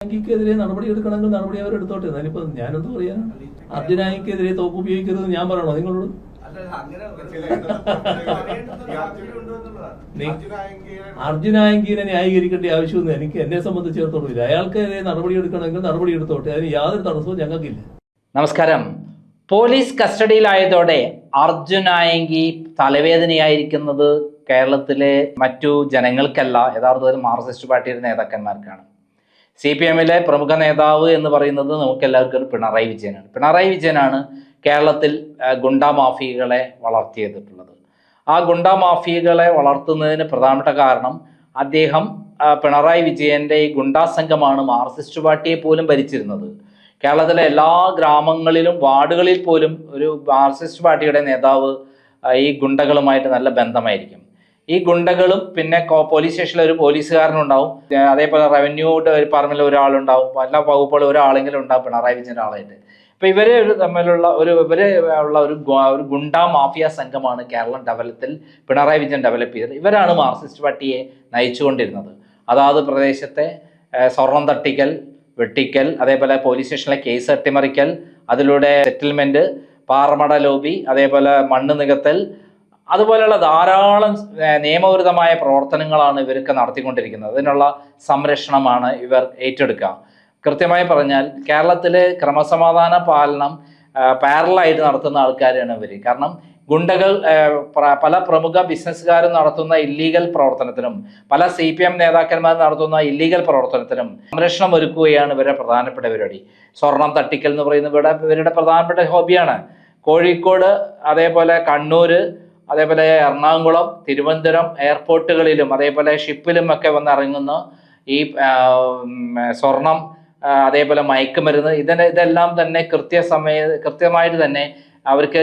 ക്കെതിരെ നടപടി എടുക്കണമെങ്കിൽ നടപടി അവരെടുത്തോട്ടെ. എന്നാലിപ്പോ ഞാനെന്ത് പറയാ? അർജുനായിക്കെതിരെ തോക്ക് ഉപയോഗിക്കരുത് ഞാൻ പറയണോ നിങ്ങളോട്? അർജുനായങ്കിനെ ന്യായീകരിക്കേണ്ട ആവശ്യമൊന്നും എന്നെ സംബന്ധിച്ചിടത്തോളം അയാൾക്കെതിരെ നടപടി എടുക്കണമെങ്കിൽ നടപടി എടുത്തോട്ടെ. അതിന് യാതൊരു തടസ്സവും ഞങ്ങൾക്കില്ല. നമസ്കാരം. പോലീസ് കസ്റ്റഡിയിലായതോടെ അർജുനായങ്കി തലവേദനയായിരിക്കുന്നത് കേരളത്തിലെ മറ്റു ജനങ്ങൾക്കല്ല, യഥാർത്ഥത്തിൽ മാർക്സിസ്റ്റ് പാർട്ടിയുടെ നേതാക്കന്മാർക്കാണ്. CPM-ലെ പ്രമുഖ നേതാവ് എന്ന് പറയുന്നത് നമുക്കെല്ലാവർക്കും പിണറായി വിജയനാണ്. പിണറായി വിജയനാണ് കേരളത്തിൽ ഗുണ്ടാ മാഫിയകളെ വളർത്തിയെടുത്തിട്ടുള്ളത്. ആ ഗുണ്ടാ മാഫിയകളെ വളർത്തുന്നതിന് പ്രധാനപ്പെട്ട കാരണം അദ്ദേഹം പിണറായി വിജയൻ്റെ ഈ ഗുണ്ടാ സംഘമാണ് മാർക്സിസ്റ്റ് പാർട്ടിയെ പോലും ഭരിച്ചിരുന്നത്. കേരളത്തിലെ എല്ലാ ഗ്രാമങ്ങളിലും വാർഡുകളിൽ പോലും ഒരു മാർക്സിസ്റ്റ് പാർട്ടിയുടെ നേതാവ് ഈ ഗുണ്ടകളുമായിട്ട് നല്ല ബന്ധമായിരിക്കും. ഈ ഗുണ്ടകളും പിന്നെ പോലീസ് സ്റ്റേഷനിൽ ഒരു പോലീസുകാരനുണ്ടാവും, അതേപോലെ റവന്യൂ ഡിപ്പാർട്ട്മെന്റിൽ ഒരാളുണ്ടാവും, എല്ലാ വകുപ്പുകളും ഒരാളെങ്കിലും ഉണ്ടാവും പിണറായി വിജയൻ്റെ ആളായിട്ട്. അപ്പൊ ഇവരെ തമ്മിലുള്ള ഒരു ഗുണ്ടാ മാഫിയ സംഘമാണ് കേരളം പിണറായി വിജയൻ ഡെവലപ്പ് ചെയ്തത്. ഇവരാണ് മാർക്സിസ്റ്റ് പാർട്ടിയെ നയിച്ചുകൊണ്ടിരുന്നത്. അതാത് പ്രദേശത്തെ സ്വർണം തട്ടിക്കൽ, വെട്ടിക്കൽ, അതേപോലെ പോലീസ് സ്റ്റേഷനിലെ കേസ് അട്ടിമറിക്കൽ, അതിലൂടെ സെറ്റിൽമെന്റ്, പാറമട ലോബി, അതേപോലെ മണ്ണ് നികത്തൽ, അതുപോലെയുള്ള ധാരാളം നിയമവിരുദ്ധമായ പ്രവർത്തനങ്ങളാണ് ഇവരൊക്കെ നടത്തിക്കൊണ്ടിരിക്കുന്നത്. അതിനുള്ള സംരക്ഷണമാണ് ഇവർ ഏറ്റെടുക്കുക. കൃത്യമായി പറഞ്ഞാൽ കേരളത്തിലെ ക്രമസമാധാന പാലനം പാരലായിട്ട് നടത്തുന്ന ആൾക്കാരാണ് ഇവർ. കാരണം ഗുണ്ടകൾ പല പ്രമുഖ ബിസിനസ്സുകാരും നടത്തുന്ന ഇല്ലീഗൽ പ്രവർത്തനത്തിനും പല CPM നേതാക്കന്മാർ നടത്തുന്ന ഇല്ലീഗൽ പ്രവർത്തനത്തിനും സംരക്ഷണം ഒരുക്കുകയാണ് ഇവരുടെ പ്രധാനപ്പെട്ട പരിപാടി. സ്വർണം തട്ടിക്കൽ എന്ന് പറയുന്നത് ഇവരുടെ പ്രധാനപ്പെട്ട ഹോബിയാണ്. കോഴിക്കോട്, അതേപോലെ കണ്ണൂർ, അതേപോലെ എറണാകുളം, തിരുവനന്തപുരം എയർപോർട്ടുകളിലും അതേപോലെ ഷിപ്പിലും ഒക്കെ വന്നിറങ്ങുന്ന ഈ സ്വർണം, അതേപോലെ മയക്കുമരുന്ന്, ഇതെല്ലാം തന്നെ കൃത്യമായിട്ട് തന്നെ അവർക്ക്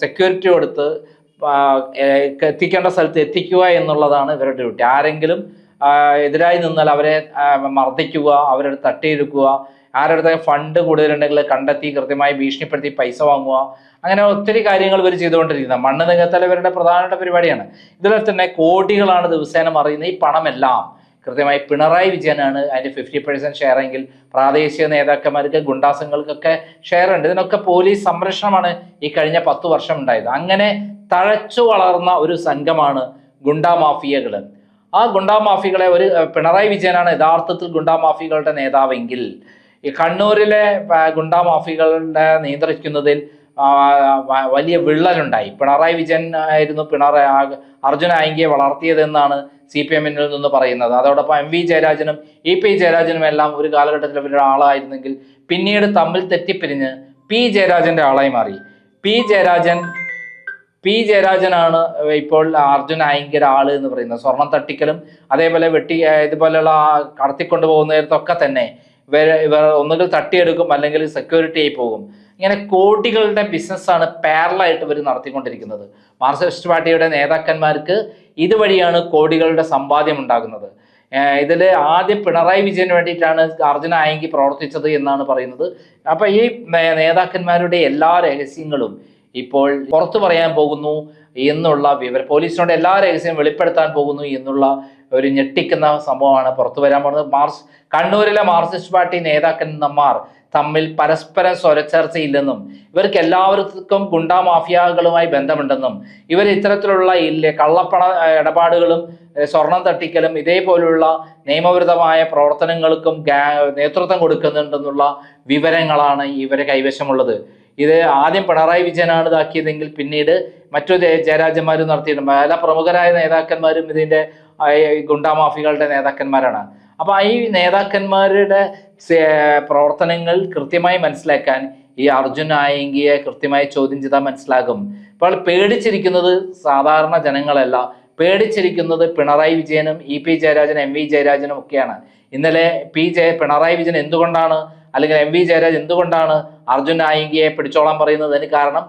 സെക്യൂരിറ്റി കൊടുത്ത് എത്തിക്കേണ്ട സ്ഥലത്ത് എത്തിക്കുക എന്നുള്ളതാണ് ഇവരുടെ ഡ്യൂട്ടി. ആരെങ്കിലും എതിരായി നിന്നാൽ അവരെ മർദ്ദിക്കുക, അവരുടെ തട്ടിയെടുക്കുക, ആരുടെ ഫണ്ട് കൂടുതലുണ്ടെങ്കിൽ കണ്ടെത്തി കൃത്യമായി ഭീഷണിപ്പെടുത്തി പൈസ വാങ്ങുക, അങ്ങനെ ഒത്തിരി കാര്യങ്ങൾ ഇവർ ചെയ്തുകൊണ്ടിരിക്കുന്നത്. മണ്ണ് നികത്തൽ ഇവരുടെ പ്രധാനപ്പെട്ട പരിപാടിയാണ്. ഇതിൽ തന്നെ കോടികളാണ് ദിവസേന മറിയുന്നത്. ഈ പണമെല്ലാം കൃത്യമായി പിണറായി വിജയനാണ് അതിൻ്റെ 50% ഷെയർ എങ്കിൽ പ്രാദേശിക നേതാക്കന്മാർക്ക് ഗുണ്ടാസങ്ങൾക്കൊക്കെ ഷെയർ ഉണ്ട്. ഇതിനൊക്കെ പോലീസ് സംരക്ഷണമാണ് ഈ കഴിഞ്ഞ 10 വർഷം ഉണ്ടായത്. അങ്ങനെ തഴച്ചു വളർന്ന ഒരു സംഘമാണ് ഗുണ്ടാ മാഫിയകൾ. ആ ഗുണ്ടാ മാഫിയകളെ പിണറായി വിജയനാണ് യഥാർത്ഥത്തിൽ ഗുണ്ടാ മാഫിയകളുടെ നേതാവെങ്കിൽ ഈ കണ്ണൂരിലെ ഗുണ്ടാ മാഫിയകളുടെ നിയന്ത്രിക്കുന്നതിൽ വലിയ വിള്ളലുണ്ടായി. പിണറായി വിജയൻ ആയിരുന്നു അർജുനായങ്കിയെ വളർത്തിയതെന്നാണ് CPM-ൽ നിന്ന് പറയുന്നത്. അതോടൊപ്പം MV ജയരാജനും EP ജയരാജനും എല്ലാം ഒരു കാലഘട്ടത്തിൽ ഇവരുടെ ആളായിരുന്നെങ്കിൽ പിന്നീട് തമ്മിൽ തെറ്റിപ്പിരിഞ്ഞ് P ജയരാജന്റെ ആളായി മാറി. P ജയരാജനാണ് ഇപ്പോൾ അർജുനായങ്കിയുടെ ആള് എന്ന് പറയുന്നത്. സ്വർണം തട്ടിക്കലും അതേപോലെ ഇതുപോലെയുള്ള കടത്തിക്കൊണ്ടു പോകുന്നിടത്തൊക്കെ തന്നെ ഇവർ ഒന്നുകിൽ തട്ടിയെടുക്കും അല്ലെങ്കിൽ സെക്യൂരിറ്റി ആയി പോകും. ഇങ്ങനെ കോടികളുടെ ബിസിനസ്സാണ് പാരലായിട്ട് ഇവർ നടത്തിക്കൊണ്ടിരിക്കുന്നത്. മാർക്സിസ്റ്റ് പാർട്ടിയുടെ നേതാക്കന്മാർക്ക് ഇതുവഴിയാണ് കോടികളുടെ സമ്പാദ്യം ഉണ്ടാകുന്നത്. ഇതിൽ ആദ്യം പിണറായി വിജയന് വേണ്ടിയിട്ടാണ് അർജുനായങ്കി പ്രവർത്തിച്ചത് എന്നാണ് പറയുന്നത്. അപ്പൊ ഈ നേതാക്കന്മാരുടെ എല്ലാ രഹസ്യങ്ങളും ഇപ്പോൾ പുറത്തു പറയാൻ പോകുന്നു എന്നുള്ള പോലീസിനോട് എല്ലാ രഹസ്യവും വെളിപ്പെടുത്താൻ പോകുന്നു എന്നുള്ള ഒരു ഞെട്ടിക്കുന്ന സംഭവമാണ് പുറത്തു വരാൻ പോകുന്നത്. കണ്ണൂരിലെ മാർക്സിസ്റ്റ് പാർട്ടി നേതാക്കന്മാർ തമ്മിൽ പരസ്പരം സ്വരച്ചേർച്ചയില്ലെന്നും ഇവർക്ക് എല്ലാവർക്കും ഗുണ്ടാ മാഫിയകളുമായി ബന്ധമുണ്ടെന്നും ഇവർ ഇത്തരത്തിലുള്ള കള്ളപ്പണ ഇടപാടുകളും സ്വർണം തട്ടിക്കലും ഇതേപോലുള്ള നിയമവിരുദ്ധമായ പ്രവർത്തനങ്ങൾക്കും നേതൃത്വം കൊടുക്കുന്നുണ്ടെന്നുള്ള വിവരങ്ങളാണ് ഇവരെ കൈവശമുള്ളത്. ഇത് ആദ്യം പിണറായി വിജയനാണ് ഇതാക്കിയതെങ്കിൽ പിന്നീട് മറ്റു ജയരാജന്മാരും നടത്തിയിട്ടുണ്ട്. പല പ്രമുഖരായ നേതാക്കന്മാരും ഇതിൻ്റെ ഗുണ്ടാ മാഫിയകളുടെ നേതാക്കന്മാരാണ്. അപ്പൊ ഈ നേതാക്കന്മാരുടെ പ്രവർത്തനങ്ങൾ കൃത്യമായി മനസ്സിലാക്കാൻ ഈ അർജുനായങ്കിയെ കൃത്യമായി ചോദ്യം ചെയ്താൽ മനസ്സിലാകും. ഇപ്പോൾ പേടിച്ചിരിക്കുന്നത് സാധാരണ ജനങ്ങളല്ല, പേടിച്ചിരിക്കുന്നത് പിണറായി വിജയനും EP ജയരാജനും MV ജയരാജനും ഒക്കെയാണ്. ഇന്നലെ പിണറായി വിജയൻ എന്തുകൊണ്ടാണ് അല്ലെങ്കിൽ MV ജയരാജ് എന്തുകൊണ്ടാണ് അർജുനായങ്കിയെ പിടിച്ചോളാൻ പറയുന്നത്? അതിന് കാരണം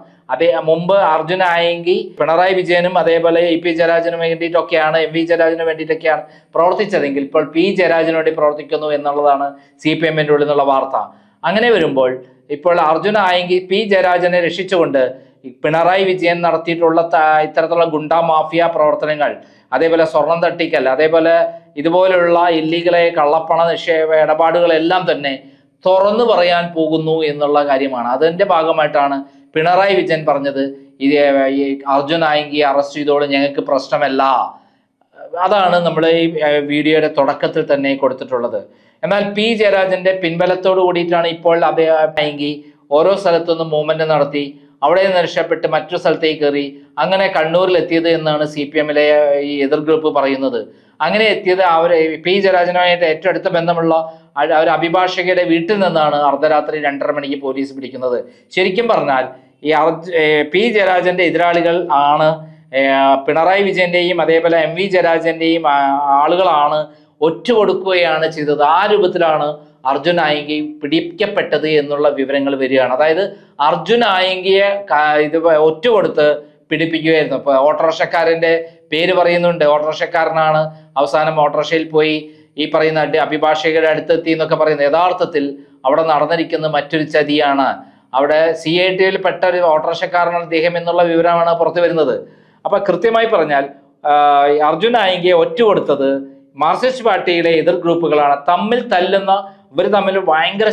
മുമ്പ് അർജുനായങ്കി പിണറായി വിജയനും അതേപോലെ EP ജയരാജനും വേണ്ടിയിട്ടൊക്കെയാണ് MV ജയരാജനും വേണ്ടിയിട്ടൊക്കെയാണ് പ്രവർത്തിച്ചതെങ്കിൽ ഇപ്പോൾ P ജയരാജന് വേണ്ടി പ്രവർത്തിക്കുന്നു എന്നുള്ളതാണ് CPM-ൻ്റെ ഉള്ളിൽ നിന്നുള്ള വാർത്ത. അങ്ങനെ വരുമ്പോൾ ഇപ്പോൾ അർജുനായങ്കി P ജയരാജനെ രക്ഷിച്ചുകൊണ്ട് പിണറായി വിജയൻ നടത്തിയിട്ടുള്ള ഇത്തരത്തിലുള്ള ഗുണ്ടാ മാഫിയ പ്രവർത്തനങ്ങൾ, അതേപോലെ സ്വർണം തട്ടിക്കൽ, അതേപോലെ ഇതുപോലുള്ള ഇല്ലീഗലായ കള്ളപ്പണ നിക്ഷേപ ഇടപാടുകളെല്ലാം തന്നെ തുറന്നു പറയാൻ പോകുന്നു എന്നുള്ള കാര്യമാണ്. അതിന്റെ ഭാഗമായിട്ടാണ് പിണറായി വിജയൻ പറഞ്ഞത് ഈ അർജുൻ ആയങ്കിയെ അറസ്റ്റ് ചെയ്തോളൂ, ഞങ്ങൾക്ക് പ്രശ്നമല്ല. അതാണ് നമ്മൾ ഈ വീഡിയോയുടെ തുടക്കത്തിൽ തന്നെ കൊടുത്തിട്ടുള്ളത്. എന്നാൽ പി ജയരാജന്റെ പിൻബലത്തോട് കൂടിയിട്ടാണ് ഇപ്പോൾ അദ്ദേഹം ആയെങ്കിൽ ഓരോ സ്ഥലത്തുനിന്നും മൂവ്മെന്റ് നടത്തി അവിടെ നിന്ന് രക്ഷപ്പെട്ട് മറ്റൊരു സ്ഥലത്തേക്ക് കയറി അങ്ങനെ കണ്ണൂരിലെത്തിയത് എന്നാണ് CPM ഈ എതിർ ഗ്രൂപ്പ് പറയുന്നത്. അങ്ങനെ എത്തിയത് അവർ പി ജയരാജനുമായിട്ട് ഏറ്റവും അടുത്ത ബന്ധമുള്ള ഒരു അഭിഭാഷകയുടെ വീട്ടിൽ നിന്നാണ് അർദ്ധരാത്രി 2:30 മണിക്ക് പോലീസ് പിടിക്കുന്നത്. ശരിക്കും പറഞ്ഞാൽ ഈ പി ജയരാജന്റെ എതിരാളികൾ ആണ് പിണറായി വിജയന്റെയും അതേപോലെ MV ജയരാജന്റെയും ആളുകളാണ് ഒറ്റ കൊടുക്കുകയാണ് ചെയ്തത്. ആ രൂപത്തിലാണ് അർജുൻ ആയങ്കി പിടിക്കപ്പെട്ടത് എന്നുള്ള വിവരങ്ങൾ വരികയാണ്. അതായത് അർജുൻ ആയങ്കിയെ ഇത് ഒറ്റ കൊടുത്ത് പിടിപ്പിക്കുകയായിരുന്നു. ഇപ്പൊ ഓട്ടോറിക്ഷക്കാരന്റെ പേര് പറയുന്നുണ്ട്, ഓട്ടോറിക്ഷക്കാരനാണ് അവസാനം ഓട്ടോറിക്ഷയിൽ പോയി ഈ പറയുന്ന അഭിഭാഷകരുടെ അടുത്തെത്തി എന്നൊക്കെ പറയുന്നത്. യഥാർത്ഥത്തിൽ അവിടെ നടന്നിരിക്കുന്ന മറ്റൊരു ചതിയാണ്. അവിടെ CID പെട്ട ഒരു ഓട്ടോറിക്ഷക്കാരനാണ് അദ്ദേഹം എന്നുള്ള വിവരമാണ് പുറത്തു വരുന്നത്. അപ്പൊ കൃത്യമായി പറഞ്ഞാൽ അർജുൻ ആയങ്കിയെ ഒറ്റ കൊടുത്തത് മാർക്സിസ്റ്റ് പാർട്ടിയിലെ എതിർ ഗ്രൂപ്പുകളാണ്. തമ്മിൽ തല്ലുന്ന ഇവർ തമ്മിൽ ഭയങ്കര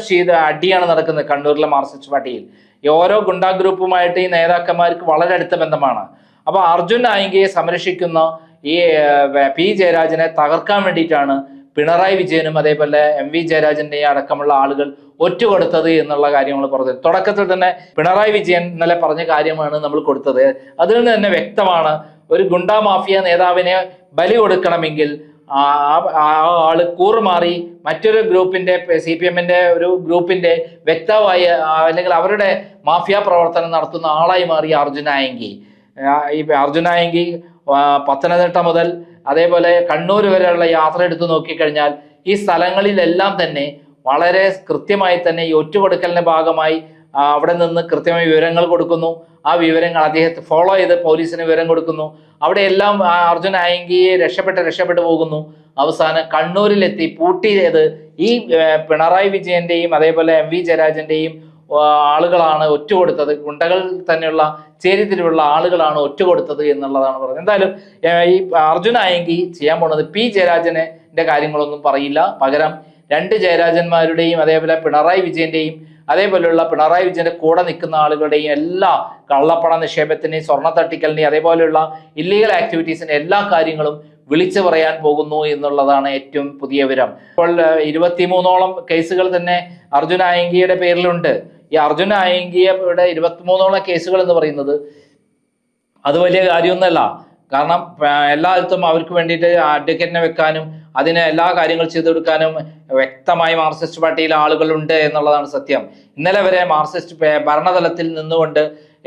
അടിയാണ് നടക്കുന്നത് കണ്ണൂരിലെ മാർക്സിസ്റ്റ് പാർട്ടിയിൽ. ഈ ഓരോ ഗുണ്ടാ ഗ്രൂപ്പുമായിട്ട് ഈ നേതാക്കന്മാർക്ക് വളരെ അടുത്ത ബന്ധമാണ്. അപ്പൊ അർജുൻ ആയങ്കിയെ സംരക്ഷിക്കുന്ന ഈ പി ജയരാജനെ തകർക്കാൻ വേണ്ടിയിട്ടാണ് പിണറായി വിജയനും അതേപോലെ MV ജയരാജന്റെ അടക്കമുള്ള ആളുകൾ ഒറ്റുകൊടുത്തത് എന്നുള്ള കാര്യങ്ങൾ പറഞ്ഞത്. തുടക്കത്തിൽ തന്നെ പിണറായി വിജയൻ ഇന്നലെ പറഞ്ഞ കാര്യമാണ് നമ്മൾ കൊടുത്തത്. അതിൽ നിന്ന് തന്നെ വ്യക്തമാണ്, ഒരു ഗുണ്ടാ മാഫിയ നേതാവിനെ ബലി കൊടുക്കണമെങ്കിൽ ആള് കൂറുമാറി മറ്റൊരു ഗ്രൂപ്പിന്റെ CPMന്റെ ഒരു ഗ്രൂപ്പിന്റെ വ്യക്തമായ അല്ലെങ്കിൽ അവരുടെ മാഫിയ പ്രവർത്തനം നടത്തുന്ന ആളായി മാറി അർജുൻ ആയങ്കി. ഈ അർജുൻ ആയങ്കി പത്തനംതിട്ട മുതൽ അതേപോലെ കണ്ണൂർ വരെയുള്ള യാത്ര എടുത്തു നോക്കിക്കഴിഞ്ഞാൽ ഈ സ്ഥലങ്ങളിലെല്ലാം തന്നെ വളരെ കൃത്യമായി തന്നെ ഈ ഒറ്റുകൊടുക്കലിന്റെ ഭാഗമായി അവിടെ നിന്ന് കൃത്യമായി വിവരങ്ങൾ കൊടുക്കുന്നു. ആ വിവരങ്ങൾ അദ്ദേഹത്തെ ഫോളോ ചെയ്ത് പോലീസിന് വിവരം കൊടുക്കുന്നു. അവിടെയെല്ലാം അർജുൻ ആയങ്കിയെ രക്ഷപ്പെട്ട് പോകുന്നു. അവസാനം കണ്ണൂരിലെത്തി പൂട്ടിയത് ഈ പിണറായി വിജയന്റെയും അതേപോലെ MV ജയരാജന്റെയും ആളുകളാണ് ഒറ്റുകൊടുത്തത്. ഗുണ്ടകൾ തന്നെയുള്ള ചേരിതിരിവുള്ള ആളുകളാണ് ഒറ്റുകൊടുത്തത് എന്നുള്ളതാണ് പറയുന്നത്. എന്തായാലും ഈ അർജുൻ ആയങ്കി ചെയ്യാൻ പോണത് പി ജയരാജന്റെ കാര്യങ്ങളൊന്നും പറയില്ല. പകരം 2 ജയരാജന്മാരുടെയും അതേപോലെ പിണറായി വിജയന്റെയും അതേപോലെയുള്ള പിണറായി വിജയന്റെ കൂടെ നിൽക്കുന്ന ആളുകളുടെയും എല്ലാ കള്ളപ്പണ നിക്ഷേപത്തിനെയും സ്വർണ്ണ തട്ടിക്കലിനെയും അതേപോലെയുള്ള ഇല്ലീഗൽ ആക്ടിവിറ്റീസിന്റെ എല്ലാ കാര്യങ്ങളും വിളിച്ചു പറയാൻ പോകുന്നു എന്നുള്ളതാണ് ഏറ്റവും പുതിയ വിവരം. ഇപ്പോൾ 23ഓളം കേസുകൾ തന്നെ അർജുൻ ആയങ്കിയുടെ പേരിലുണ്ട്. ഈ അർജുൻ ആയങ്കിയുടെ 23ഓളം കേസുകൾ എന്ന് പറയുന്നത് അത് വലിയ കാര്യമൊന്നുമല്ല. കാരണം എല്ലായിടത്തും അവർക്ക് വേണ്ടിയിട്ട് അഡ്വക്കേറ്റിനെ വെക്കാനും അതിന് എല്ലാ കാര്യങ്ങൾ ചെയ്തു കൊടുക്കാനും വ്യക്തമായി മാർക്സിസ്റ്റ് പാർട്ടിയിലെ ആളുകളുണ്ട് എന്നുള്ളതാണ് സത്യം. ഇന്നലെ വരെ മാർക്സിസ്റ്റ് ഭരണതലത്തിൽ നിന്നുകൊണ്ട്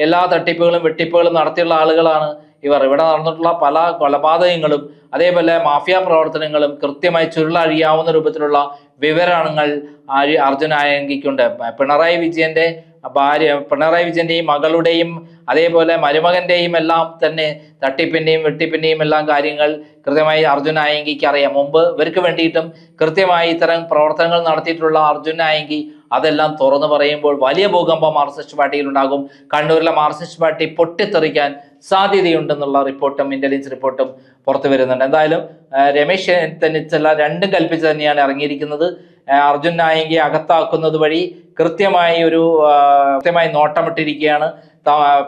എല്ലാ തട്ടിപ്പുകളും വെട്ടിപ്പുകളും നടത്തിയുള്ള ആളുകളാണ് ഇവർ. ഇവിടെ നടന്നിട്ടുള്ള പല കൊലപാതകങ്ങളും അതേപോലെ മാഫിയ പ്രവർത്തനങ്ങളും കൃത്യമായി ചുരുളഴിയാവുന്ന രൂപത്തിലുള്ള വിവരണങ്ങൾ അർജുൻ ആയങ്കിക്കുണ്ട്. പിണറായി വിജയന്റെയും മകളുടെയും അതേപോലെ മരുമകന്റെയും എല്ലാം തന്നെ തട്ടിപ്പിന്റെയും വെട്ടിപ്പിന്റെയും എല്ലാം കാര്യങ്ങൾ കൃത്യമായി അർജുൻ ആയങ്കിക്ക് അറിയാം. മുമ്പ് ഇവർക്ക് വേണ്ടിയിട്ടും കൃത്യമായി ഇത്തരം പ്രവർത്തനങ്ങൾ നടത്തിയിട്ടുള്ള അർജുൻ ആയങ്കി അതെല്ലാം തുറന്നു പറയുമ്പോൾ വലിയ ഭൂകമ്പം മാർക്സിസ്റ്റ് പാർട്ടിയിൽ ഉണ്ടാകും. കണ്ണൂരിലെ മാർക്സിസ്റ്റ് പാർട്ടി പൊട്ടിത്തെറിക്കാൻ സാധ്യതയുണ്ടെന്നുള്ള റിപ്പോർട്ടും ഇന്റലിജൻസ് റിപ്പോർട്ടും പുറത്തു വരുന്നുണ്ട്. എന്തായാലും രമേശ് ചെന്നിത്തല രണ്ടും കൽപ്പിച്ച് തന്നെയാണ് ഇറങ്ങിയിരിക്കുന്നത്. അർജുൻ ആയങ്കിയെ അകത്താക്കുന്നത് വഴി കൃത്യമായി നോട്ടമിട്ടിരിക്കുകയാണ്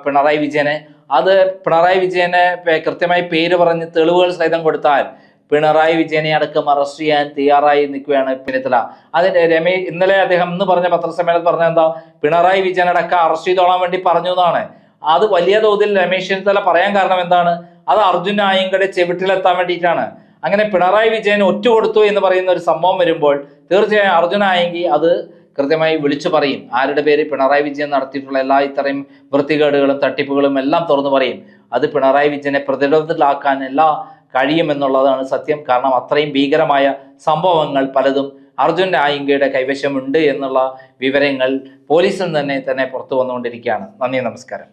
പിണറായി വിജയനെ. അത് പിണറായി വിജയനെ കൃത്യമായി പേര് പറഞ്ഞ് തെളിവുകൾ സഹിതം കൊടുത്താൽ പിണറായി വിജയനെ അടക്കം അറസ്റ്റ് ചെയ്യാൻ തയ്യാറായി നിൽക്കുകയാണ് ചെന്നിത്തല. അതിന് ഇന്നലെ അദ്ദേഹം ഇന്ന് പറഞ്ഞ പത്രസമ്മേളനത്തിൽ പറഞ്ഞ എന്താ, പിണറായി വിജയനടക്കം അറസ്റ്റ് ചെയ്തോളാൻ വേണ്ടി പറഞ്ഞു എന്നാണ്. അത് വലിയ തോതിൽ രമേശ് ചെന്നിത്തല പറയാൻ കാരണം എന്താണ്, അത് അർജുൻ ആയങ്കിയുടെ ചെവിട്ടിലെത്താൻ വേണ്ടിയിട്ടാണ്. അങ്ങനെ പിണറായി വിജയൻ ഒറ്റുകൊടുത്തു എന്ന് പറയുന്ന ഒരു സംഭവം വരുമ്പോൾ തീർച്ചയായും അർജുൻ ആയങ്കി അത് കൃത്യമായി വിളിച്ചു പറയും. ആരുടെ പേര്, പിണറായി വിജയൻ നടത്തിയിട്ടുള്ള എല്ലാ ഇത്രയും വൃത്തികേടുകളും തട്ടിപ്പുകളും എല്ലാം തുറന്നു പറയും. അത് പിണറായി വിജയനെ പ്രതിരോധത്തിലാക്കാൻ കഴിയുമെന്നുള്ളതാണ് സത്യം. കാരണം അത്രയും ഭീകരമായ സംഭവങ്ങൾ പലതും അർജുൻ ആയങ്കിയുടെ കൈവശമുണ്ട് എന്നുള്ള വിവരങ്ങൾ പോലീസിൽ തന്നെ പുറത്തു വന്നുകൊണ്ടിരിക്കുകയാണ്. നന്ദി, നമസ്കാരം.